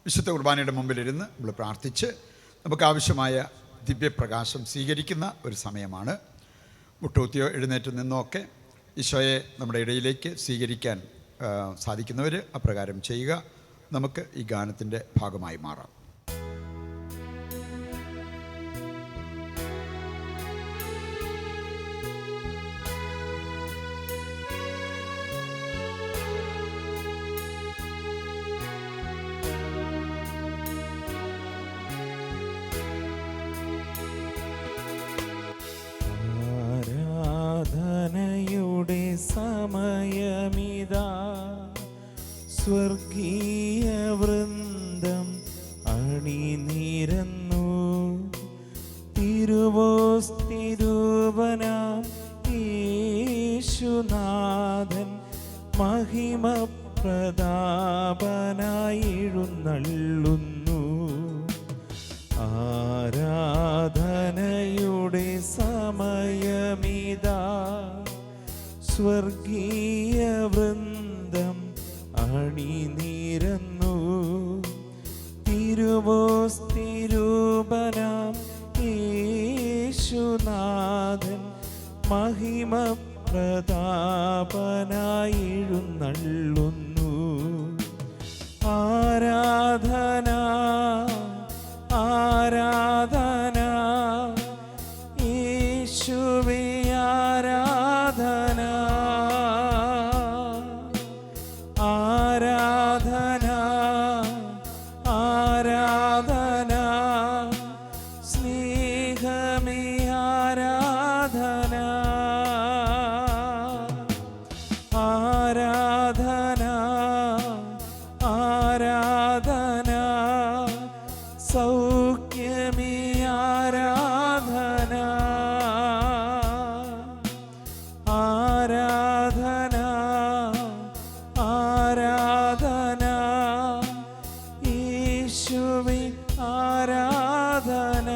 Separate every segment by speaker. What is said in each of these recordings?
Speaker 1: വിശുദ്ധ കുർബാനയുടെ മുമ്പിലിരുന്ന് നമ്മൾ പ്രാർത്ഥിച്ച് നമുക്ക് ആവശ്യമായ ദിവ്യപ്രകാശം സ്വീകരിക്കുന്ന ഒരു സമയമാണ്. മുട്ടുകുത്തിയോ എഴുന്നേറ്റ് നിന്നോ ഒക്കെ ഈശോയെ നമ്മുടെ ഇടയിലേക്ക് സ്വീകരിക്കാൻ സാധിക്കുന്നവർ അപ്രകാരം ചെയ്യുക. നമുക്ക് ഈ ഗാനത്തിൻ്റെ ഭാഗമായി മാറാം.
Speaker 2: സമയമിതാ സ്വർഗീയ വൃന്ദം അണിനിരന്നു തിരുവോസ്തിരൂപനാം യേശുനാഥൻ മഹിമ പ്രതാപനായി എഴുന്നള്ളുന്നു. ആരാധനയുടെ സമയമിതാ സ്വർഗീയ വൃന്ദം അണിനിരന്നു തിരുവോസ്തിരൂപനാം യേശുനാഥൻ മഹിമ പ്രതാപനായി എഴുന്നള്ളുന്നു. ആരാധന ആരാധന യേശുവേ ആരാധന ആരാധന ആരാധന സ്നേഹമേ ആരാധന ആരാധന ആരാധന സൗഖ്യമേ ആരാധന ആരാധന ആരാധന യേശുവേ ആരാധന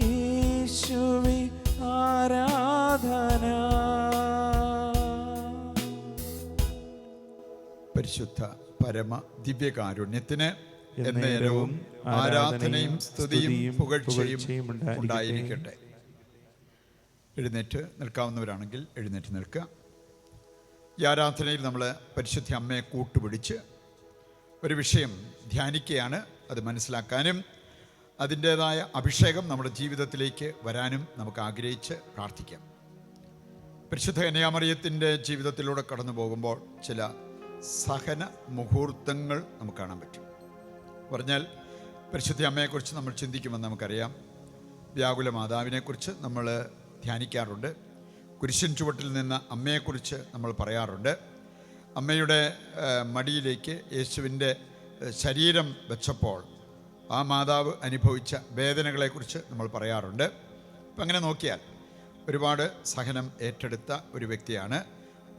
Speaker 2: യേശുവേ ആരാധന.
Speaker 1: പരിശുദ്ധ പരമ ദിവ്യകാരുണ്യത്തിന് എന്നേരവും ആരാധനയും സ്തുതിയും പുകഴ്ചയും ഉണ്ടായിരിക്കട്ടെ. എഴുന്നേറ്റ് നിൽക്കാവുന്നവരാണെങ്കിൽ എഴുന്നേറ്റ് നിൽക്കുക. ഈ ആരാധനയിൽ നമ്മൾ പരിശുദ്ധ അമ്മയെ കൂട്ടുപിടിച്ച് ഒരു വിഷയം ധ്യാനിക്കുകയാണ്. അത് മനസ്സിലാക്കാനും അതിൻ്റേതായ അഭിഷേകം നമ്മുടെ ജീവിതത്തിലേക്ക് വരാനും നമുക്ക് ആഗ്രഹിച്ച് പ്രാർത്ഥിക്കാം. പരിശുദ്ധ കന്യാമറിയത്തിൻ്റെ ജീവിതത്തിലൂടെ കടന്നു പോകുമ്പോൾ ചില സഹന മുഹൂർത്തങ്ങൾ നമുക്ക് കാണാൻ പറ്റും. പറഞ്ഞാൽ പരിശുദ്ധ അമ്മയെക്കുറിച്ച് നമ്മൾ ചിന്തിക്കുമെന്ന് നമുക്കറിയാം. വ്യാകുല മാതാവിനെക്കുറിച്ച് നമ്മൾ ധ്യാനിക്കാറുണ്ട്. കുരിശിൻ ചുവട്ടിൽ നിന്ന് അമ്മയെക്കുറിച്ച് നമ്മൾ പറയാറുണ്ട്. അമ്മയുടെ മടിയിലേക്ക് യേശുവിൻ്റെ ശരീരം വെച്ചപ്പോൾ ആ മാതാവ് അനുഭവിച്ച വേദനകളെക്കുറിച്ച് നമ്മൾ പറയാറുണ്ട്. അപ്പം അങ്ങനെ നോക്കിയാൽ ഒരുപാട് സഹനം ഏറ്റെടുത്ത ഒരു വ്യക്തിയാണ്.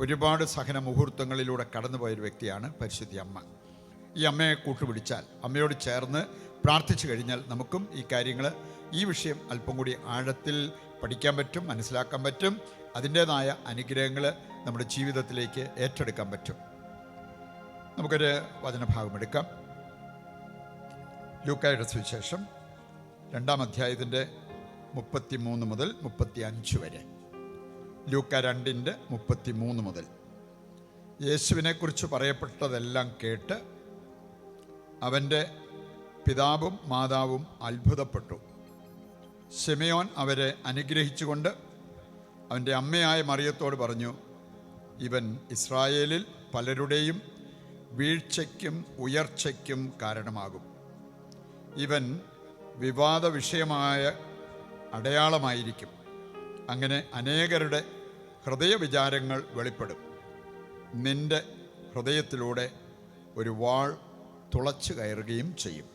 Speaker 1: ഒരുപാട് സഹന മുഹൂർത്തങ്ങളിലൂടെ കടന്നുപോയൊരു വ്യക്തിയാണ് പരിശുദ്ധ അമ്മ. ഈ അമ്മയെ കൂട്ടുപിടിച്ചാൽ, അമ്മയോട് ചേർന്ന് പ്രാർത്ഥിച്ചു കഴിഞ്ഞാൽ നമുക്കും ഈ കാര്യങ്ങൾ, ഈ വിഷയം അല്പം കൂടി ആഴത്തിൽ പഠിക്കാൻ പറ്റും, മനസ്സിലാക്കാൻ പറ്റും. അതിൻ്റേതായ അനുഗ്രഹങ്ങൾ നമ്മുടെ ജീവിതത്തിലേക്ക് ഏറ്റെടുക്കാൻ പറ്റും. നമുക്കൊരു വചനഭാഗം എടുക്കാം. ലൂക്കായുടെ സുവിശേഷം 2-ാം അധ്യായത്തിൻ്റെ 33 മുതൽ 35 വരെ. ലൂക്ക 2:33 മുതൽ. യേശുവിനെക്കുറിച്ച് പറയപ്പെട്ടതെല്ലാം കേട്ട് അവൻ്റെ പിതാവും മാതാവും അത്ഭുതപ്പെട്ടു. ശിമയോൻ അവരെ അനുഗ്രഹിച്ചുകൊണ്ട് അവൻ്റെ അമ്മയായ മറിയത്തോട് പറഞ്ഞു, ഇവൻ ഇസ്രായേലിൽ പലരുടെയും വീഴ്ചയ്ക്കും ഉയർച്ചയ്ക്കും കാരണമാകും. ഇവൻ വിവാദ വിഷയമായ അടയാളമായിരിക്കും. അങ്ങനെ അനേകരുടെ ഹൃദയവിചാരങ്ങൾ വെളിപ്പെടും. നിന്റെ ഹൃദയത്തിലൂടെ ഒരു വാൾ തുളച്ചു കയറുകയും ചെയ്യും.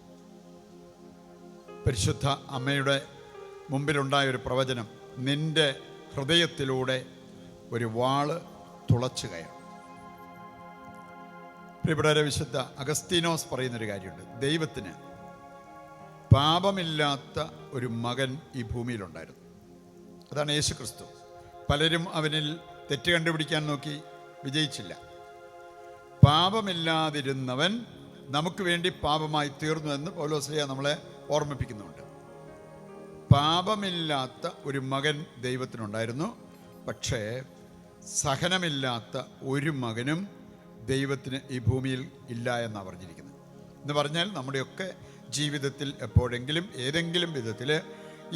Speaker 1: പരിശുദ്ധ അമ്മയുടെ മുമ്പിലുണ്ടായൊരു പ്രവചനം, നിന്റെ ഹൃദയത്തിലൂടെ ഒരു വാള് തുളച്ചു കയറും. പ്രിയപ്പെട്ടവരെ, വിശുദ്ധ അഗസ്തീനോസ് പറയുന്നൊരു കാര്യമുണ്ട്. ദൈവത്തിന് പാപമില്ലാത്ത ഒരു മകൻ ഈ ഭൂമിയിലുണ്ടായിരുന്നു. അതാണ് യേശു ക്രിസ്തു. പലരും അവനിൽ തെറ്റ് കണ്ടുപിടിക്കാൻ നോക്കി, വിജയിച്ചില്ല. പാപമില്ലാതിരുന്നവൻ നമുക്ക് വേണ്ടി പാപമായി തീർന്നു എന്ന് പൗലോസ്ലീഹ നമ്മളെ ഓർമ്മിപ്പിക്കുന്നുണ്ട്. പാപമില്ലാത്ത ഒരു മകൻ ദൈവത്തിനുണ്ടായിരുന്നു, പക്ഷേ സഹനമില്ലാത്ത ഒരു മകനും ദൈവത്തിന് ഈ ഭൂമിയിൽ ഇല്ല എന്നാണ് പറഞ്ഞിരിക്കുന്നത്. എന്ന് പറഞ്ഞാൽ നമ്മുടെയൊക്കെ ജീവിതത്തിൽ എപ്പോഴെങ്കിലും ഏതെങ്കിലും വിധത്തിൽ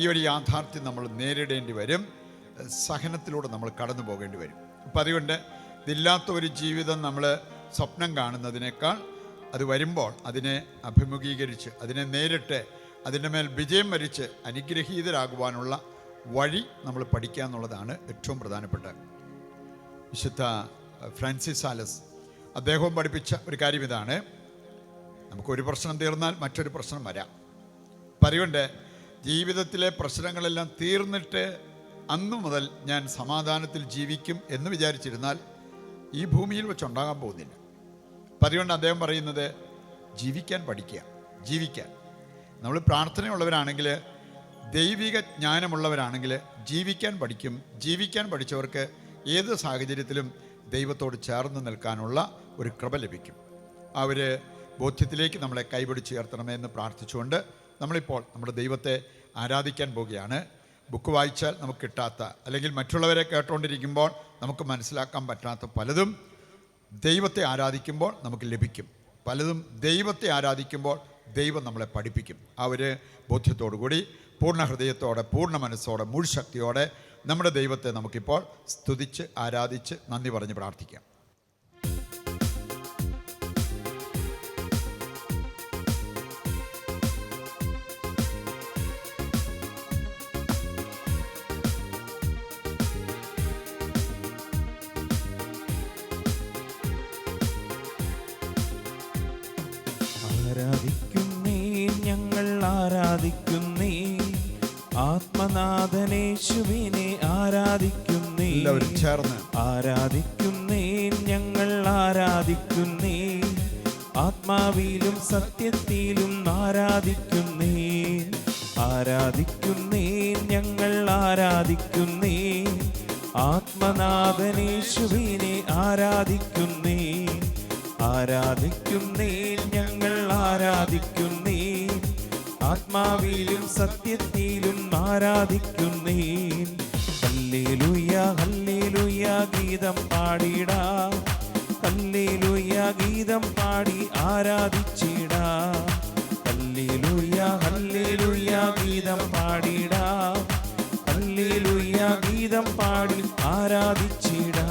Speaker 1: ഈ ഒരു യാഥാർത്ഥ്യം നമ്മൾ നേരിടേണ്ടി വരും, സഹനത്തിലൂടെ നമ്മൾ കടന്നു പോകേണ്ടി വരും. അപ്പം അതുകൊണ്ട് ഇതില്ലാത്ത ഒരു ജീവിതം നമ്മൾ സ്വപ്നം കാണുന്നതിനേക്കാൾ അത് വരുമ്പോൾ അതിനെ അഭിമുഖീകരിച്ച് അതിനെ നേരിട്ട് അതിൻ്റെ മേൽ വിജയം വരിച്ച് അനുഗ്രഹീതരാകുവാനുള്ള വഴി നമ്മൾ പഠിക്കുക എന്നുള്ളതാണ് ഏറ്റവും പ്രധാനപ്പെട്ട. വിശുദ്ധ ഫ്രാൻസിസ് സാലസ് അദ്ദേഹവും പഠിപ്പിച്ച ഒരു കാര്യം ഇതാണ്: നമുക്കൊരു പ്രശ്നം തീർന്നാൽ മറ്റൊരു പ്രശ്നം വരാം. അപ്പം അതുകൊണ്ട് ജീവിതത്തിലെ പ്രശ്നങ്ങളെല്ലാം തീർന്നിട്ട് അന്നു മുതൽ ഞാൻ സമാധാനത്തിൽ ജീവിക്കും എന്ന് വിചാരിച്ചിരുന്നാൽ ഈ ഭൂമിയിൽ വെച്ചുണ്ടാകാൻ പോകുന്നില്ല. അപ്പം അതുകൊണ്ട് അദ്ദേഹം പറയുന്നത് ജീവിക്കാൻ പഠിക്കുക. ജീവിക്കാൻ നമ്മൾ പ്രാർത്ഥനയുള്ളവരാണെങ്കിൽ, ദൈവിക ജ്ഞാനമുള്ളവരാണെങ്കിൽ ജീവിക്കാൻ പഠിക്കും. ജീവിക്കാൻ പഠിച്ചവർക്ക് ഏത് സാഹചര്യത്തിലും ദൈവത്തോട് ചേർന്ന് നിൽക്കാനുള്ള ഒരു കൃപ ലഭിക്കും. ആ ഒരു ബോധ്യത്തിലേക്ക് നമ്മളെ കൈപിടിച്ചുയർത്തണമേ എന്ന് പ്രാർത്ഥിച്ചുകൊണ്ട് നമ്മളിപ്പോൾ നമ്മുടെ ദൈവത്തെ ആരാധിക്കാൻ പോവുകയാണ്. ബുക്ക് വായിച്ചാൽ നമുക്ക് കിട്ടാത്ത, അല്ലെങ്കിൽ മറ്റുള്ളവരെ കേട്ടുകൊണ്ടിരിക്കുമ്പോൾ നമുക്ക് മനസ്സിലാക്കാൻ പറ്റാത്ത പലതും ദൈവത്തെ ആരാധിക്കുമ്പോൾ നമുക്ക് ലഭിക്കും. പലതും ദൈവത്തെ ആരാധിക്കുമ്പോൾ ദൈവം നമ്മളെ പഠിപ്പിക്കും. ആ ഒരു ബോധ്യത്തോടു കൂടി പൂർണ്ണ ഹൃദയത്തോടെ, പൂർണ്ണ മനസ്സോടെ, മുഴുശക്തിയോടെ നമ്മുടെ ദൈവത്തെ നമുക്കിപ്പോൾ സ്തുതിച്ച് ആരാധിച്ച് നന്ദി പറഞ്ഞ് പ്രാർത്ഥിക്കാം.
Speaker 2: ആരാധിക്കുന്നേ, ഞങ്ങൾ ആരാധിക്കുന്നേ, ആത്മനാഥനേശുവിനെ ആരാധിക്കുന്നേ.
Speaker 1: എല്ലാവരും ചേർന്ന്
Speaker 2: ആരാധിക്കുന്നേ, ഞങ്ങൾ ആരാധിക്കുന്നേ, ആത്മാവിലും സത്യത്തിലും ആരാധിക്കുന്നേ. ആരാധിക്കുന്നേ, ഞങ്ങൾ ആരാധിക്കുന്നേ, ആത്മനാഥനേശുവിനെ ആരാധിക്കുന്നേ. ആരാധിക്കുന്നേ, ഞങ്ങൾ ആരാധിക്കുന്നേ, ആത്മാവിലും സത്യത്തിലും ആരാധിക്കുന്നേ. ഹല്ലേലൂയ ഹല്ലേലൂയ ഗീതം പാടിടാ, ഹല്ലേലൂയ ഗീതം പാടി ആരാധിച്ചിടാ. ഹല്ലേലൂയ ഹല്ലേലൂയ ഗീതം പാടിടാ, ഹല്ലേലൂയ ഗീതം പാടി ആരാധിച്ചിടാ.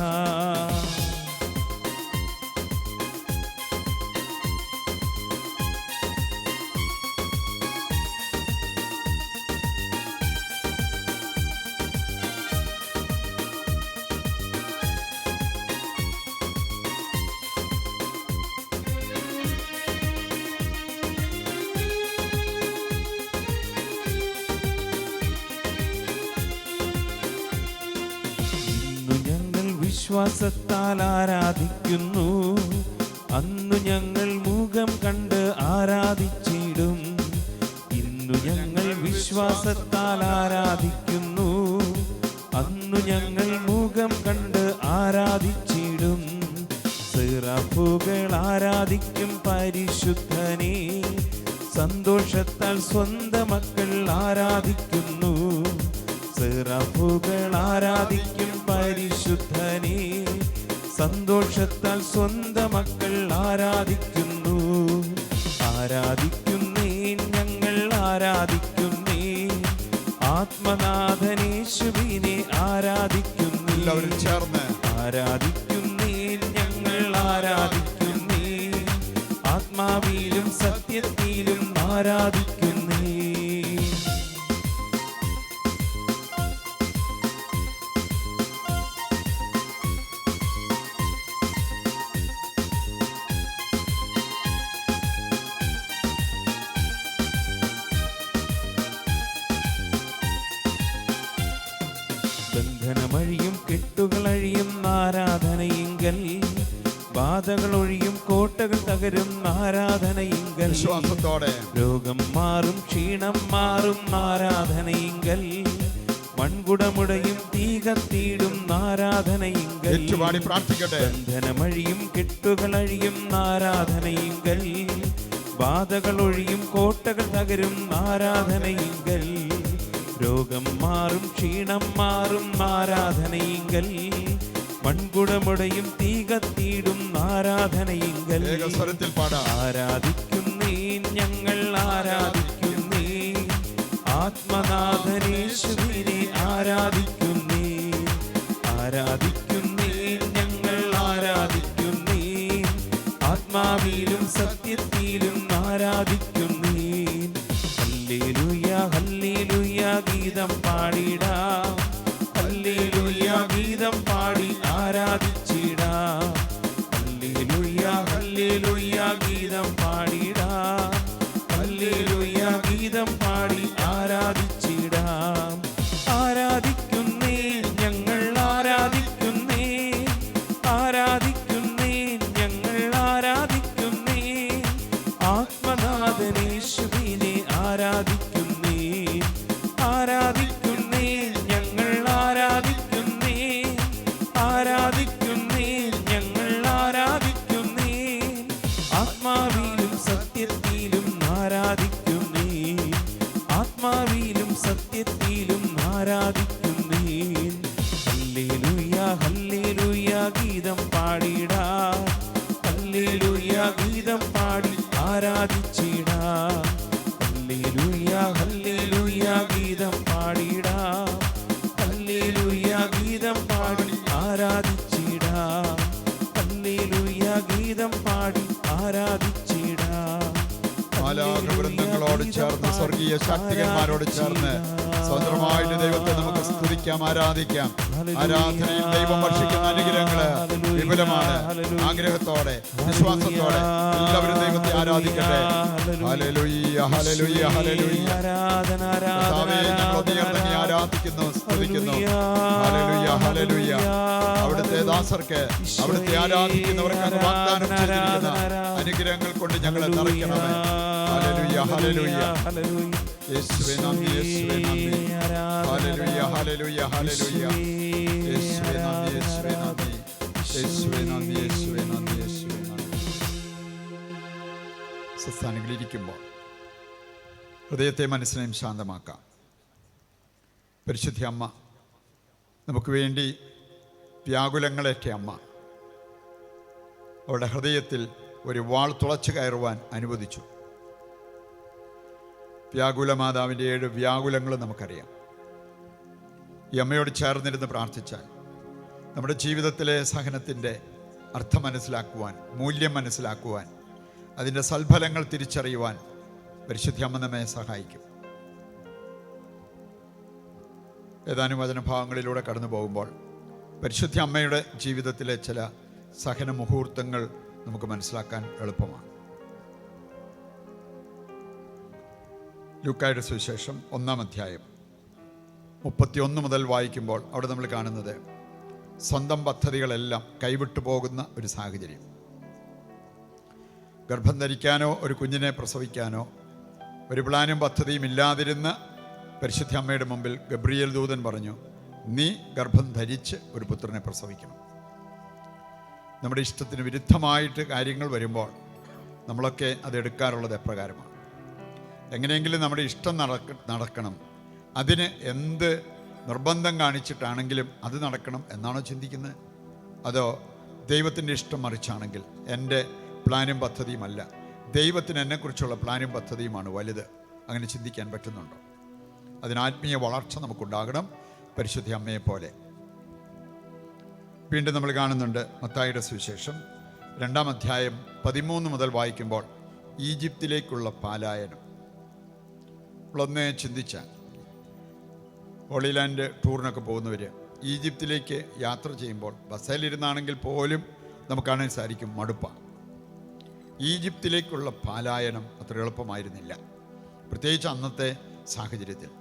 Speaker 2: വിശ്വാസത്താൽ ആരാധിക്കുന്നു, അന്നു ഞങ്ങൾ മുഖം കണ്ട് ആരാധിച്ചിടും. ഇന്നു ഞങ്ങൾ വിശ്വാസത്താൽ ആരാധിക്കുന്നു, അന്നു ഞങ്ങൾ മുഖം കണ്ട് ആരാധിച്ചിടും. സിറാഫുകൾ ആരാധിക്കും പരിശുദ്ധനെ, സന്തോഷത്താൽ സ്വന്തം മക്കൾ ആരാധിക്കുന്നു. സിറാഫുകൾ ആരാധിക്കും പരിശുദ്ധനെ, സന്തോഷത്താൽ സ്വന്തം മക്കൾ ആരാധിക്കുന്നു. ആരാധിക്കുന്നേ, ഞങ്ങൾ ആരാധിക്കുന്നേ, ആത്മനാഥനേശുവിനെ ആരാധിക്കുന്നേ.
Speaker 1: എല്ലാവരും ചേർന്ന്
Speaker 2: ആരാധിക്കുന്നേ, ഞങ്ങൾ ആരാധിക്കുന്നേ, ആത്മാവിലും സത്യത്തിലും ആരാധിക്കുന്നേ. ബന്ധനമഴിയും കെട്ടുകളഴിയും ആരാധനയിങ്കൽ, ബാധകളൊഴിയും കോട്ടകൾ തകരും ആരാധനയിങ്കൽ.
Speaker 1: വിശ്വാസത്തോടെ
Speaker 2: രോഗം മാറും ക്ഷീണം മാറും ആരാധനയിങ്കൽ, മൺകുടമുടയും തീ കത്തിയിടും ആരാധനയിങ്കൽ
Speaker 1: ഏറ്റുപാടി പ്രാർത്ഥിക്കട്ടെ.
Speaker 2: ബന്ധനമഴിയും കെട്ടുകളഴിയും ആരാധനയിങ്കൽ ബാധകൾ ഒഴിയും കോട്ടകൾ തകരും ആരാധനയിങ്കൽ രോഗം മാറും ക്ഷീണം മാറും ആരാധനയിങ്കൽ മൺകുടമുടയും തീ കത്തിയിടും ആരാധനയിങ്കൽ
Speaker 1: സ്വരത്തിൽ പാടാം.
Speaker 2: ആരാധിക്കുന്നേ ഞങ്ങൾ ആരാധിക്കുന്നേ ആത്മനാഥനേശ്വരനെ ആരാധിക്കുന്നേ ആരാധിക്കുന്നേ ഞങ്ങൾ ആരാധിക്കുന്നേ ആത്മാവിലും സത്യത്തിലും ആരാധിക്കുന്നേ ഹല്ലേലൂയ ഹല്ലേലൂയ ഗീതം പാടിടാം ഹല്ലേലൂയ ഗീതം പാടി ആരാധിച്ചിടാം ഹല്ലേലൂയ ഹല്ലേലൂയ ഗീതം പാടിടാം ഹല്ലേലൂയ ഗീതം പാടി ആരാധിച്ചിടാം ആരാധിക്കുന്നേ ഞങ്ങൾ ആരാധിക്കുന്നേ ആരാധിക്കുന്നേ ഞങ്ങൾ ആരാധിക്കുന്നേ ആത്മനാഥനേശ്വരനെ ആരാധിക്കുന്നേ ആരാധിക്കുന്നേ ഞങ്ങൾ ആരാധിക്കുന്നേ ആരാധിക്കുന്നേ ഞങ്ങൾ ആരാധിക്കുന്നേ ആത്മാവിലും സത്യത്തിലും ആരാധിക്കുന്നേ ആത്മാവിലും സത്യത്തിലും ആരാധിക്കുന്നേ ഹല്ലേലൂയ ഹല്ലേലൂയ ഗീതം പാടിടാം ഹല്ലേലൂയ ഗീതം പാടി ആരാധിച്ചിടാം ഹല്ലേലൂയ ഹല്ലേലൂയ ഗീതം പാടിടാം ഹല്ലേലൂയ ഗീതം പാടി ആരാധിച്ചിടാം ഹല്ലേലൂയ ഗീതം പാടി ആരാധിച്ചിടാം
Speaker 1: വൃന്ദങ്ങളോട് ചേർന്ന് സ്വർഗീയ ശക്തികന്മാരോട് ചേർന്ന് സ്വതന്ത്രമായിട്ട് ദൈവത്തെ നമുക്ക് സ്തുതിക്കാം, ആരാധിക്കാം. ആരാധനയിൽ ദൈവം വർഷിക്കുന്ന അനുഗ്രഹങ്ങള് വിപുലമാണ്. ആഗ്രഹത്തോടെ വിശ്വാസത്തോടെ എല്ലാവരും ദൈവത്തെ ആരാധിക്കട്ടെ. Hallelujah hallelujah hallelujah. കർത്താവേ, ഞങ്ങൾ ഉയർത്തി ആരാധിക്കുന്നു, സ്തുതിക്കുന്നു. Hallelujah hallelujah. അവിടുത്തെ ദാസർക്ക്, അവിടുത്തെ ആരാധിക്കുന്നവർക്ക് അങ്ങ് വാഗ്ദാനം ചെയ്തിരിക്കുന്ന അനുഗ്രഹങ്ങൾ കൊണ്ട് ഞങ്ങളെ നിറയ്ക്കണമേ. Hallelujah hallelujah. യേശുവേ നന്ദി, യേശുവേ നന്ദി. Hallelujah hallelujah hallelujah. യേശുവേ നന്ദി, യേശുവേ നന്ദി. യേശുവേ നന്ദി, യേശുവേ നന്ദി, യേശുവേ നന്ദി. സ്വസ്ഥാനങ്ങളിരിക്കുമ്പോൾ ഹൃദയത്തെ മനസ്സിനെയും ശാന്തമാക്കാം. പരിശുദ്ധ അമ്മ നമുക്ക് വേണ്ടി വ്യാകുലങ്ങളേറ്റ അമ്മ അവളുടെ ഹൃദയത്തിൽ ഒരു വാൾ തുളച്ചു കയറുവാൻ അനുവദിച്ചു. വ്യാകുല മാതാവിൻ്റെ 7 വ്യാകുലങ്ങൾ നമുക്കറിയാം. ഈ അമ്മയോട് ചേർന്നിരുന്ന് പ്രാർത്ഥിച്ചാൽ നമ്മുടെ ജീവിതത്തിലെ സഹനത്തിൻ്റെ അർത്ഥം മനസ്സിലാക്കുവാൻ, മൂല്യം മനസ്സിലാക്കുവാൻ, അതിൻ്റെ സൽഫലങ്ങൾ തിരിച്ചറിയുവാൻ പരിശുദ്ധ അമ്മ നമ്മെ സഹായിക്കും. ഏതാനും വചനഭാഗങ്ങളിലൂടെ കടന്നു പോകുമ്പോൾ പരിശുദ്ധ അമ്മയുടെ ജീവിതത്തിലെ ചില സഹന മുഹൂർത്തങ്ങൾ നമുക്ക് മനസ്സിലാക്കാൻ എളുപ്പമാണ്. ലൂക്കായുടെ സുവിശേഷം 1-ാം അധ്യായം 31 മുതൽ വായിക്കുമ്പോൾ അവിടെ നമ്മൾ കാണുന്നത് സ്വന്തം പദ്ധതികളെല്ലാം കൈവിട്ടു പോകുന്ന ഒരു സാഹചര്യം. ഗർഭം ധരിക്കാനോ ഒരു കുഞ്ഞിനെ പ്രസവിക്കാനോ ഒരു പ്ലാനും പദ്ധതിയും ഇല്ലാതിരുന്ന പരിശുദ്ധ അമ്മയുടെ മുമ്പിൽ ഗബ്രിയേൽ ദൂതൻ പറഞ്ഞു, നീ ഗർഭം ധരിച്ച് ഒരു പുത്രനെ പ്രസവിക്കണം. നമ്മുടെ ഇഷ്ടത്തിന് വിരുദ്ധമായിട്ട് കാര്യങ്ങൾ വരുമ്പോൾ നമ്മളൊക്കെ അതെടുക്കാറുള്ളത് എപ്രകാരമാണ്? എങ്ങനെയെങ്കിലും നമ്മുടെ ഇഷ്ടം നടക്കണം, അതിന് എന്ത് നിർബന്ധം കാണിച്ചിട്ടാണെങ്കിലും അത് നടക്കണം എന്നാണോ ചിന്തിക്കുന്നത്? അതോ ദൈവത്തിൻ്റെ ഇഷ്ടം മറിച്ചാണെങ്കിൽ എൻ്റെ പ്ലാനും പദ്ധതിയുമല്ല, ദൈവത്തിന് എന്നെക്കുറിച്ചുള്ള പ്ലാനും പദ്ധതിയുമാണ് വലുത്, അങ്ങനെ ചിന്തിക്കാൻ പറ്റുന്നുണ്ടോ? അതിന് ആത്മീയ വളർച്ച നമുക്കുണ്ടാകണം, പരിശുദ്ധ അമ്മയെ പോലെ. വീണ്ടും നമ്മൾ കാണുന്നുണ്ട് മത്തായിയുടെ സുവിശേഷം 2-ാം അധ്യായം 13 മുതൽ വായിക്കുമ്പോൾ ഈജിപ്തിലേക്കുള്ള പലായനം. നമ്മളൊന്നേ ചിന്തിച്ചാൽ ഹോളി ലാൻഡ് ടൂറിനൊക്കെ പോകുന്നവർ ഈജിപ്തിലേക്ക് യാത്ര ചെയ്യുമ്പോൾ ബസ്സിലിരുന്നാണെങ്കിൽ പോലും നമുക്ക് കാണാൻ സാധിക്കും മടുപ്പാണ്. ഈജിപ്തിലേക്കുള്ള പലായനം അത്ര എളുപ്പമായിരുന്നില്ല, പ്രത്യേകിച്ച് അന്നത്തെ സാഹചര്യത്തിൽ.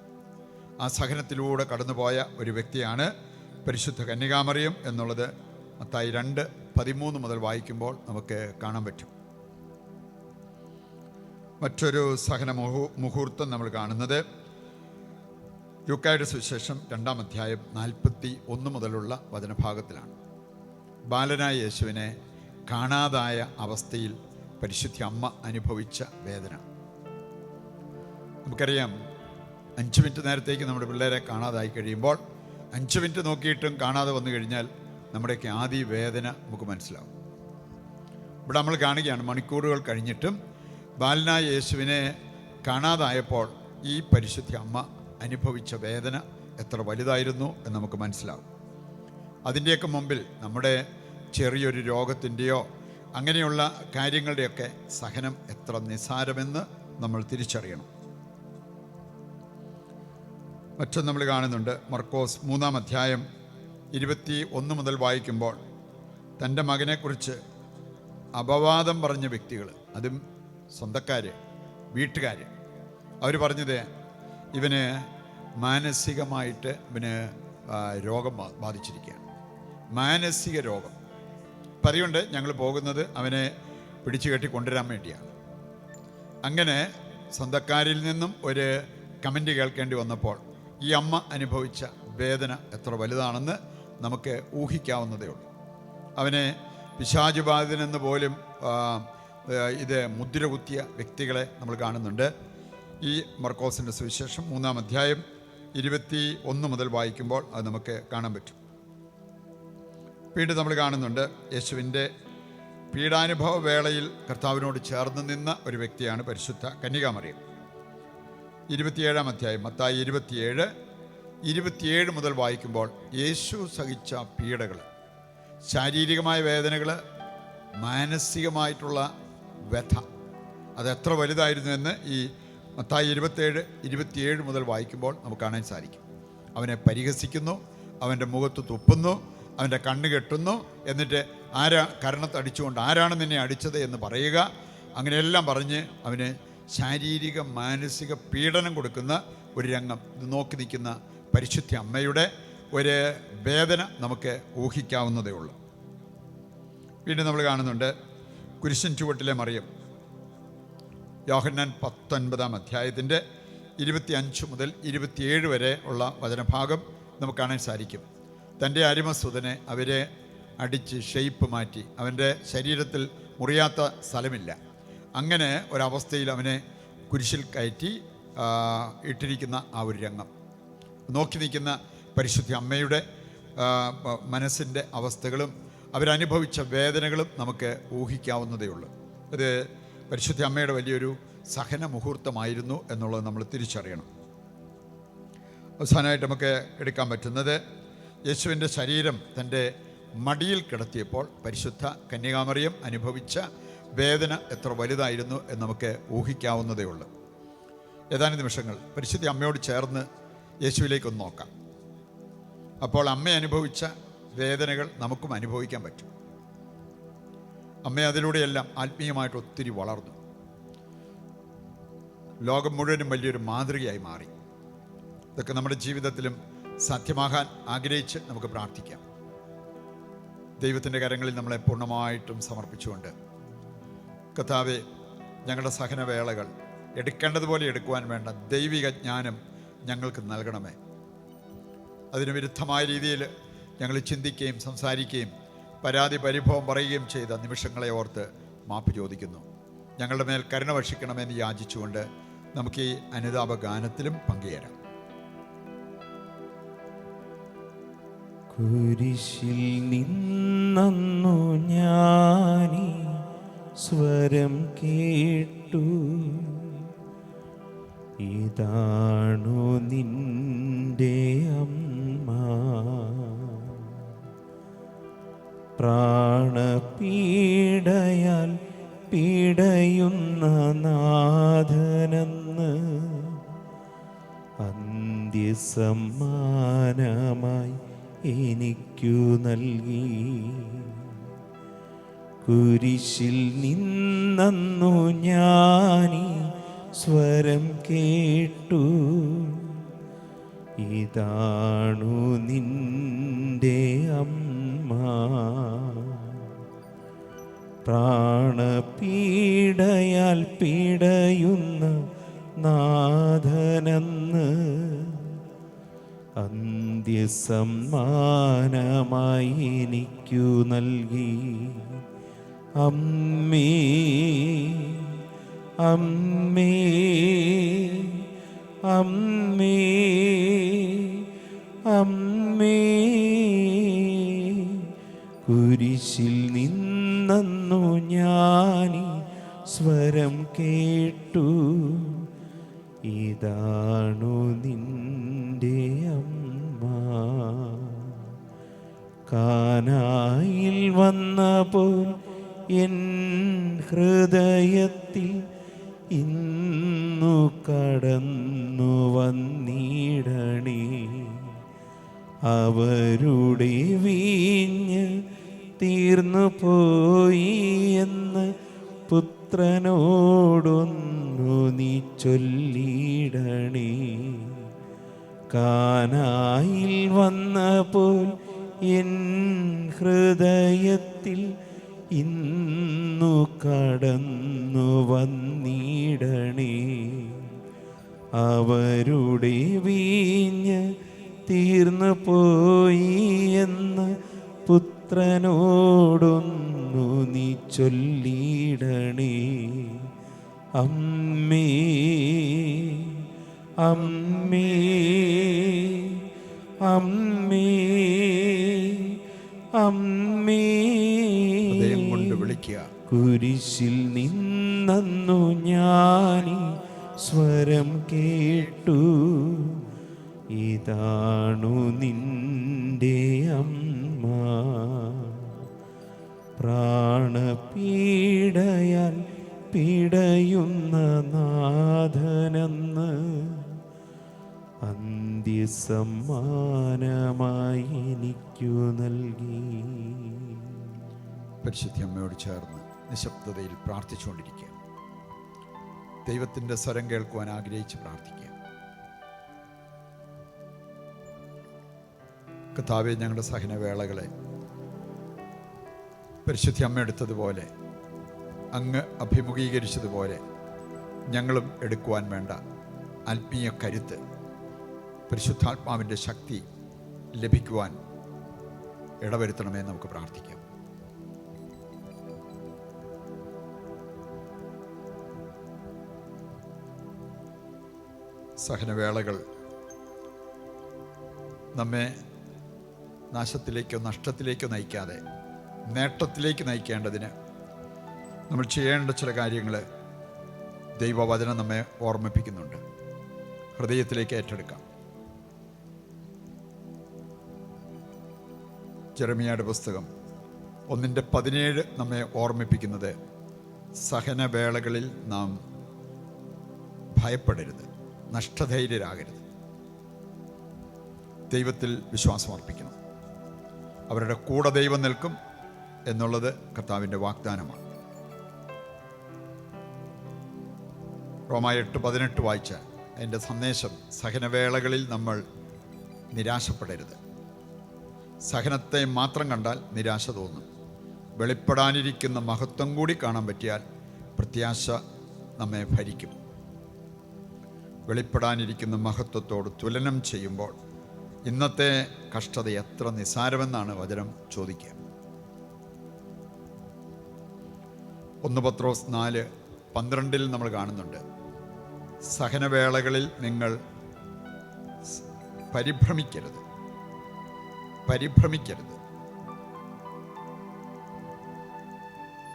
Speaker 1: ആ സഹനത്തിലൂടെ കടന്നുപോയ ഒരു വ്യക്തിയാണ് പരിശുദ്ധ കന്യകാമറിയം എന്നുള്ളത് മത്തായി 2:13 മുതൽ വായിക്കുമ്പോൾ നമുക്ക് കാണാൻ പറ്റും. മറ്റൊരു സഹന മുഹൂർത്തം നമ്മൾ കാണുന്നത് ലൂക്കായുടെ സുവിശേഷം 2-ാം അധ്യായം 41 മുതലുള്ള വചനഭാഗത്തിലാണ് ബാലനായ യേശുവിനെ കാണാതായ അവസ്ഥയിൽ പരിശുദ്ധ അമ്മ അനുഭവിച്ച വേദന. നമുക്കറിയാം, 5 മിനിറ്റ് നേരത്തേക്ക് നമ്മുടെ പിള്ളേരെ കാണാതായി കഴിയുമ്പോൾ 5 മിനിറ്റ് നോക്കിയിട്ടും കാണാതെ വന്നു കഴിഞ്ഞാൽ നമ്മുടെയൊക്കെ ആദ്യ വേദന നമുക്ക് മനസ്സിലാവും. ഇവിടെ നമ്മൾ കാണുകയാണ്, മണിക്കൂറുകൾ കഴിഞ്ഞിട്ടും ബാലനായ യേശുവിനെ കാണാതായപ്പോൾ ഈ പരിശുദ്ധ അമ്മ അനുഭവിച്ച വേദന എത്ര വലുതായിരുന്നു എന്ന് നമുക്ക് മനസ്സിലാവും. അതിൻ്റെയൊക്കെ മുമ്പിൽ നമ്മുടെ ചെറിയൊരു രോഗത്തിൻ്റെയോ അങ്ങനെയുള്ള കാര്യങ്ങളുടെയൊക്കെ സഹനം എത്ര നിസ്സാരമെന്ന് നമ്മൾ തിരിച്ചറിയണം. മറ്റൊന്ന് നമ്മൾ കാണുന്നുണ്ട്, മർക്കോസ് 3-ാം അധ്യായം 21 മുതൽ വായിക്കുമ്പോൾ തൻ്റെ മകനെക്കുറിച്ച് അപവാദം പറഞ്ഞ വ്യക്തികൾ, അതും സ്വന്തക്കാർ, വീട്ടുകാർ, അവർ പറഞ്ഞത് ഇവന് മാനസികമായിട്ട് രോഗം ബാധിച്ചിരിക്കുകയാണ്, മാനസിക രോഗം. അപ്പം അതുകൊണ്ട് ഞങ്ങൾ പോകുന്നത് അവനെ പിടിച്ചു കെട്ടി കൊണ്ടുവരാൻ വേണ്ടിയാണ്. അങ്ങനെ സ്വന്തക്കാരിൽ നിന്നും ഒരു കമൻറ്റ് കേൾക്കേണ്ടി വന്നപ്പോൾ ഈ അമ്മ അനുഭവിച്ച വേദന എത്ര വലുതാണെന്ന് നമുക്ക് ഊഹിക്കാവുന്നതേ ഉള്ളൂ. അവനെ പിശാചുബാധിതനെന്ന് പോലും ഇത് മുദ്ര കുത്തിയ വ്യക്തികളെ നമ്മൾ കാണുന്നുണ്ട്. ഈ മർക്കോസിൻ്റെ സുവിശേഷം 3-ാം അധ്യായം 21 മുതൽ വായിക്കുമ്പോൾ അത് നമുക്ക് കാണാൻ പറ്റും. വീണ്ടും നമ്മൾ കാണുന്നുണ്ട്, യേശുവിൻ്റെ പീഡാനുഭവ വേളയിൽ കർത്താവിനോട് ചേർന്ന് നിന്ന ഒരു വ്യക്തിയാണ് പരിശുദ്ധ കന്യകാമറിയം. 27-ാം അധ്യായം മത്തായി 27 മുതൽ വായിക്കുമ്പോൾ യേശു സഹിച്ച പീഡകൾ, ശാരീരികമായ വേദനകൾ, മാനസികമായിട്ടുള്ള വ്യഥ, അതെത്ര വലുതായിരുന്നു എന്ന് ഈ മത്തായി 27 മുതൽ വായിക്കുമ്പോൾ നമുക്ക് കാണാൻ സാധിക്കും. അവനെ പരിഹസിക്കുന്നു, അവൻ്റെ മുഖത്ത് തുപ്പുന്നു, അവൻ്റെ കണ്ണ് കെട്ടുന്നു, എന്നിട്ട് കരണത്തടിച്ചുകൊണ്ട് ആരാണ് നിന്നെ അടിച്ചത് എന്ന് പറയുക. അങ്ങനെയെല്ലാം പറഞ്ഞ് അവന് ശാരീരിക മാനസിക പീഡനം കൊടുക്കുന്ന ഒരു രംഗം. ഇത് നോക്കി നിൽക്കുന്ന പരിശുദ്ധ അമ്മയുടെ ഒരു വേദന നമുക്ക് ഊഹിക്കാവുന്നതേ ഉള്ളൂ. വീണ്ടും നമ്മൾ കാണുന്നുണ്ട്, കുരിശിൻ ചുവട്ടിലെ മറിയം. യോഹന്നാൻ 19-ാം അധ്യായത്തിൻ്റെ 25 മുതൽ 27 വരെ ഉള്ള വചനഭാഗം നമുക്ക് കാണാൻ സാധിക്കും. തൻ്റെ അരിമസുതനെ അവരെ അടിച്ച് ഷെയ്പ്പ് മാറ്റി, അവൻ്റെ ശരീരത്തിൽ മുറിയാത്ത സ്ഥലമില്ല. അങ്ങനെ ഒരവസ്ഥയിൽ അവനെ കുരിശിൽ കയറ്റി ഇട്ടിരിക്കുന്ന ആ ഒരു രംഗം നോക്കി നിൽക്കുന്ന പരിശുദ്ധ അമ്മയുടെ മനസ്സിൻ്റെ അവസ്ഥകളും അവരനുഭവിച്ച വേദനകളും നമുക്ക് ഊഹിക്കാവുന്നതേ ഉള്ളൂ. അത് പരിശുദ്ധ അമ്മയുടെ വലിയൊരു സഹന മുഹൂർത്തമായിരുന്നു എന്നുള്ളത് നമ്മൾ തിരിച്ചറിയണം. അവസാനമായിട്ട് നമുക്ക് എടുക്കാൻ പറ്റുന്നത്, യേശുവിൻ്റെ ശരീരം തൻ്റെ മടിയിൽ കിടത്തിയപ്പോൾ പരിശുദ്ധ കന്യകാമറിയം അനുഭവിച്ച വേദന എത്ര വലുതായിരുന്നു എന്ന് നമുക്ക് ഊഹിക്കാവുന്നതേ ഉള്ളൂ. ഏതാനും നിമിഷങ്ങൾ പരിശുദ്ധ അമ്മയോട് ചേർന്ന് യേശുവിലേക്കൊന്ന് നോക്കാം. അപ്പോൾ അമ്മ അനുഭവിച്ച വേദനകൾ നമുക്കും അനുഭവിക്കാൻ പറ്റും. അമ്മ അതിലൂടെയെല്ലാം ആത്മീയമായിട്ട് ഒത്തിരി വളർന്നു, ലോകം മുഴുവനും വലിയൊരു മാതൃകയായി മാറി. ഇതൊക്കെ നമ്മുടെ ജീവിതത്തിലും സാധ്യമാകാൻ ആഗ്രഹിച്ച് നമുക്ക് പ്രാർത്ഥിക്കാം. ദൈവത്തിൻ്റെ കരങ്ങളിൽ നമ്മളെ പൂർണ്ണമായിട്ടും സമർപ്പിച്ചുകൊണ്ട്, കർത്താവേ, ഞങ്ങളുടെ സഹനവേളകൾ എടുക്കേണ്ടതുപോലെ എടുക്കുവാൻ വേണ്ട ദൈവിക ജ്ഞാനം ഞങ്ങൾക്ക് നൽകണമേ. അതിന് വിരുദ്ധമായ രീതിയിൽ ഞങ്ങൾ ചിന്തിക്കുകയും സംസാരിക്കുകയും പരാതി പരിഭവം പറയുകയും ചെയ്ത നിമിഷങ്ങളെ ഓർത്ത് മാപ്പ് ചോദിക്കുന്നു. ഞങ്ങളുടെ മേൽ കരുണ വർഷിക്കണമെന്ന് യാചിച്ചുകൊണ്ട് നമുക്ക് ഈ അനുതാപ ഗാനത്തിലും പങ്കുചേരാം.
Speaker 2: കുരിശിൽ നിന്നു ഞാനീ സ്വരം കേട്ടു, ഇതാണു നിന്റെ അമ്മ, പ്രാണപീഡയാൽ പീഡയുന്ന നാഥനെന്ന് അന്ത്യസമ്മാനമായി എനിക്കു നൽകി. കുരിശിൽ നിന്നു ഞാനീ സ്വരം കേട്ടു, ഇതാണു നിന്റെ അമ്മ, പ്രാണപീഡയാൽ പീഡയുന്ന നാഥനെന്ന് അന്ത്യസമ്മാനമായി എനിക്കു നൽകി. അമ്മേ അമ്മേ അമ്മേ അമ്മേ, കുരിശിൽ നിന്നു ഞാനീ സ്വരം കേട്ടു, ഇതാണു നിന്റെ അമ്മ. കാനായിൽ വന്നപ്പോൾ എൻ ഹൃദയത്തിൽ ഇന്നു കടന്നു വന്നിടണേ. അവരുടെ വീഞ്ഞ് തീർന്നു പോയി എന്ന് പുത്രനോടൊന്നു നീ ചൊല്ലിടണേ. കാനായിൽ വന്നപ്പോൾ എൻ ഹൃദയത്തിൽ ഇന്നു കടന്നു വന്നിടണേ. അവരുടെ വീഞ്ഞ് തീർന്നു പോയി എന്ന് പുത്രനോടൊന്നു നീ ചൊല്ലിടണേ. അമ്മേ അമ്മേ അമ്മേ അമ്മേ,
Speaker 1: ഹൃദയം കൊണ്ട് വിളിക്കുക.
Speaker 2: കുരിശിൽ നിന്നു ഞാനീ സ്വരം കേട്ടു, ഇതാണു നിന്റെ അമ്മ. പ്രാണപീഡയാൽ പിടയുന്ന നാഥനെന്ന് അന്ത്യസമ്മാനമായി എനിക്കു നൽകി.
Speaker 1: പരിശുദ്ധ അമ്മയോട് ചേർന്ന് നിശബ്ദതയിൽ പ്രാർത്ഥിച്ചുകൊണ്ടിരിക്കുക. ദൈവത്തിൻ്റെ സ്വരം കേൾക്കുവാൻ ആഗ്രഹിച്ച് പ്രാർത്ഥിക്കുക. കർത്താവേ, ഞങ്ങളുടെ സഹനവേളകളെ പരിശുദ്ധ അമ്മ എടുത്തതുപോലെ, അങ്ങ് അഭിമുഖീകരിച്ചതുപോലെ ഞങ്ങളും എടുക്കുവാൻ വേണ്ട ആത്മീയ കരുത്ത്, പരിശുദ്ധാത്മാവിൻ്റെ ശക്തി ലഭിക്കുവാൻ ഇടവരുത്തണമേ. നമുക്ക് പ്രാർത്ഥിക്കാം. സഹനവേളകൾ നമ്മെ നാശത്തിലേക്കോ നഷ്ടത്തിലേക്കോ നയിക്കാതെ നേട്ടത്തിലേക്ക് നയിക്കേണ്ടതിന് നമ്മൾ ചെയ്യേണ്ട ചില കാര്യങ്ങൾ ദൈവവചനം നമ്മെ ഓർമ്മിപ്പിക്കുന്നുണ്ട്. ഹൃദയത്തിലേക്ക് ഏറ്റെടുക്കാം. ജെറമിയായുടെ പുസ്തകം 1:17 നമ്മെ ഓർമ്മിപ്പിക്കുന്നത്, സഹനവേളകളിൽ നാം ഭയപ്പെടരുത്, നഷ്ടധൈര്യരാകരുത്, ദൈവത്തിൽ വിശ്വാസമർപ്പിക്കണം. അവരുടെ കൂടെ ദൈവം നിൽക്കും എന്നുള്ളത് കർത്താവിൻ്റെ വാഗ്ദാനമാണ്. റോമാ 8:18 വായിച്ച അതിൻ്റെ സന്ദേശം, സഹനവേളകളിൽ നമ്മൾ നിരാശപ്പെടരുത്. സഹനത്തെ മാത്രം കണ്ടാൽ നിരാശ തോന്നും. വെളിപ്പെടാനിരിക്കുന്ന മഹത്വം കൂടി കാണാൻ പറ്റിയാൽ പ്രത്യാശ നമ്മെ ഭരിക്കും. വെളിപ്പെടാനിരിക്കുന്ന മഹത്വത്തോട് തുലനം ചെയ്യുമ്പോൾ ഇന്നത്തെ കഷ്ടത എത്ര നിസ്സാരമെന്നാണ് വചനം ചോദിക്കുക. 1 പത്രോസ് 4:12 നമ്മൾ കാണുന്നുണ്ട്, സഹനവേളകളിൽ നിങ്ങൾ പരിഭ്രമിക്കരുത്.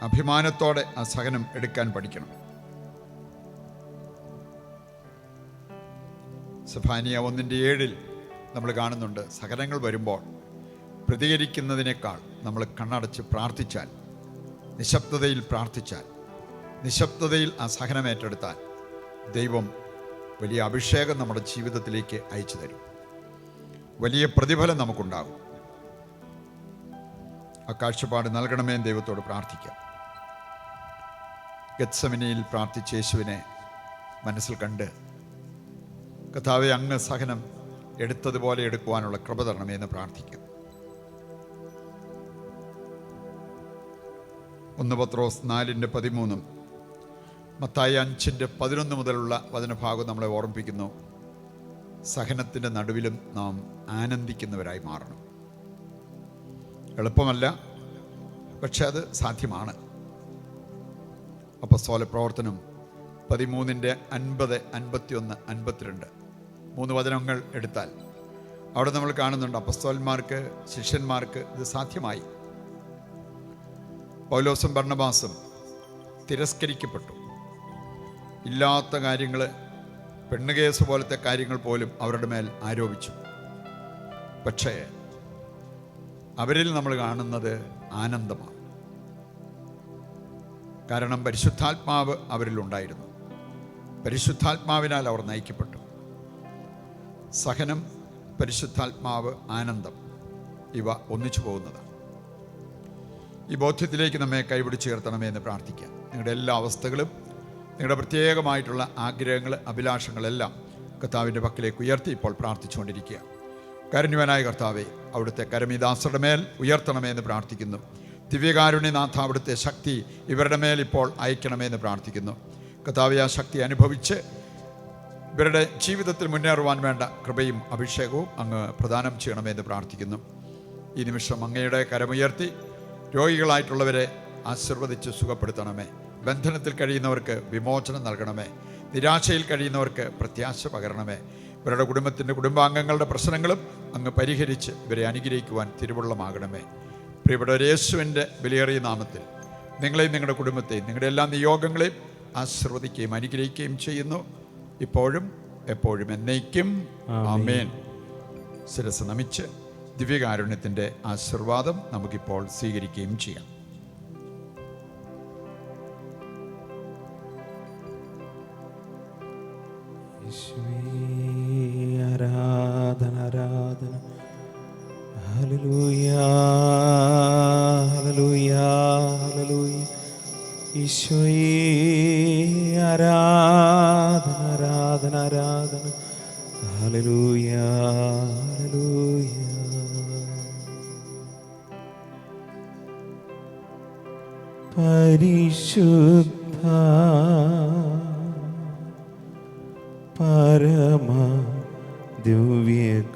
Speaker 1: അഭിമാനത്തോടെ ആ സഹനം എടുക്കാൻ പഠിക്കണം. സെഫാനിയ 1:7 നമ്മൾ കാണുന്നുണ്ട്, സഹനങ്ങൾ വരുമ്പോൾ പ്രതികരിക്കുന്നതിനേക്കാൾ നമ്മൾ കണ്ണടച്ച് പ്രാർത്ഥിച്ചാൽ, നിശബ്ദതയിൽ പ്രാർത്ഥിച്ചാൽ, നിശബ്ദതയിൽ ആ സഹനം ഏറ്റെടുത്താൽ ദൈവം വലിയ അഭിഷേകം നമ്മുടെ ജീവിതത്തിലേക്ക് അയച്ചു തരും. വലിയ പ്രതിഫലം നമുക്കുണ്ടാകും. ആ കാഴ്ചപ്പാട് നൽകണമേ ദൈവത്തോട് പ്രാർത്ഥിക്കാം. ഗത്സമനയിൽ പ്രാർത്ഥിച്ച യേശുവിനെ മനസ്സിൽ കണ്ട്, കർത്താവേ, അങ്ങ് സഹനം എടുത്തതുപോലെ എടുക്കുവാനുള്ള കൃപ തരണമേ എന്ന് പ്രാർത്ഥിക്കാം. 1 പത്രോസ് 4:13 മത്തായി 5:11 മുതലുള്ള വചനഭാഗം നമ്മളെ ഓർമ്മിപ്പിക്കുന്നു, സഹനത്തിൻ്റെ നടുവിലും നാം ആനന്ദിക്കുന്നവരായി മാറണം. എളുപ്പമല്ല, പക്ഷെ അത് സാധ്യമാണ്. അപ്പോസ്തല പ്രവർത്തനം 13-ന്റെ 50, 51, 52 3 വചനങ്ങൾ എടുത്താൽ അവിടെ നമ്മൾ കാണുന്നുണ്ട് അപ്പോസ്തലന്മാർക്ക്, ശിഷ്യന്മാർക്ക് ഇത് സാധ്യമായി. പൗലോസും ബർണ്ണബാസും തിരസ്കരിക്കപ്പെട്ടു. ഇല്ലാത്ത കാര്യങ്ങൾ, പെണ്ണുകേസ് പോലത്തെ കാര്യങ്ങൾ പോലും അവരുടെ മേൽ ആരോപിച്ചു. പക്ഷേ അവരിൽ നമ്മൾ കാണുന്നത് ആനന്ദമാണ്. കാരണം പരിശുദ്ധാത്മാവ് അവരിലുണ്ടായിരുന്നു. പരിശുദ്ധാത്മാവിനാൽ അവർ നയിക്കപ്പെട്ടു. സഹനം, പരിശുദ്ധാത്മാവ്, ആനന്ദം, ഇവ ഒന്നിച്ചു പോകുന്നതാണ്. ഈ ബോധ്യത്തിലേക്ക് നമ്മെ കൈപിടിച്ച് ചേർത്തണമേ എന്ന് പ്രാർത്ഥിക്കാം. നിങ്ങളുടെ എല്ലാ അവസ്ഥകളും, നിങ്ങളുടെ പ്രത്യേകമായിട്ടുള്ള ആഗ്രഹങ്ങൾ, അഭിലാഷങ്ങളെല്ലാം കർത്താവിൻ്റെ പക്കലേക്ക് ഉയർത്തി ഇപ്പോൾ പ്രാർത്ഥിച്ചുകൊണ്ടിരിക്കുക. കാരുണ്യവാനായ കർത്താവേ, അവിടുത്തെ കരമീദാസരുടെ മേൽ ഉയർത്തണമേ എന്ന് പ്രാർത്ഥിക്കുന്നു. ദിവ്യകാരുണ്യനാഥ, അവിടുത്തെ ശക്തി ഇവരുടെ മേൽ ഇപ്പോൾ അയക്കണമേ എന്ന് പ്രാർത്ഥിക്കുന്നു. കർത്താവേ, ആ ശക്തി അനുഭവിച്ച് ഇവരുടെ ജീവിതത്തിൽ മുന്നേറുവാൻ വേണ്ട കൃപയും അഭിഷേകവും അങ്ങ് പ്രദാനം ചെയ്യണമേ എന്ന് പ്രാർത്ഥിക്കുന്നു. ഈ നിമിഷം അങ്ങയുടെ കരമുയർത്തി രോഗികളായിട്ടുള്ളവരെ ആശീർവദിച്ച് സുഖപ്പെടുത്തണമേ. ബന്ധനത്തിൽ കഴിയുന്നവർക്ക് വിമോചനം നൽകണമേ. നിരാശയിൽ കഴിയുന്നവർക്ക് പ്രത്യാശ പകരണമേ. ഇവരുടെ കുടുംബാംഗങ്ങളുടെ പ്രശ്നങ്ങളും അങ്ങ് പരിഹരിച്ച് ഇവരെ അനുഗ്രഹിക്കുവാൻ തിരുവുള്ളമാകണമേ. പ്രിയപ്പെട്ട യേശുവിൻ്റെ വിലയേറിയ നാമത്തിൽ നിങ്ങളെയും നിങ്ങളുടെ കുടുംബത്തെയും നിങ്ങളുടെ എല്ലാ നിയോഗങ്ങളെയും ആശീർവദിക്കുകയും അനുഗ്രഹിക്കുകയും ചെയ്യുന്നു, ഇപ്പോഴും എപ്പോഴും എന്നേക്കും. ആമേൻ. ശിരസ്സ് നമിച്ച് ദിവ്യകാരുണ്യത്തിൻ്റെ ആശീർവാദം നമുക്കിപ്പോൾ സ്വീകരിക്കുകയും ചെയ്യാം.
Speaker 2: ആരാധന ആരാധന. Hallelujah hallelujah hallelujah. ഈശോയേ ആരാധന ആരാധന ആരാധന. Hallelujah hallelujah. പരിശുദ്ധ പരമ ദിവ്യകാരുണ്യമേ,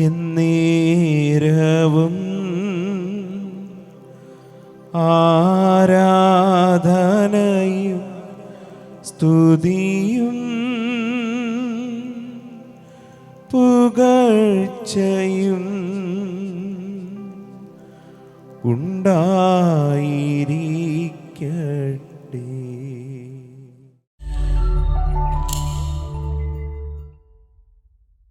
Speaker 2: എന്നേരവും ആരാധനയും സ്തുതിയും പുകഴ്ചയും ഉണ്ടായിരിക്കട്ടെ.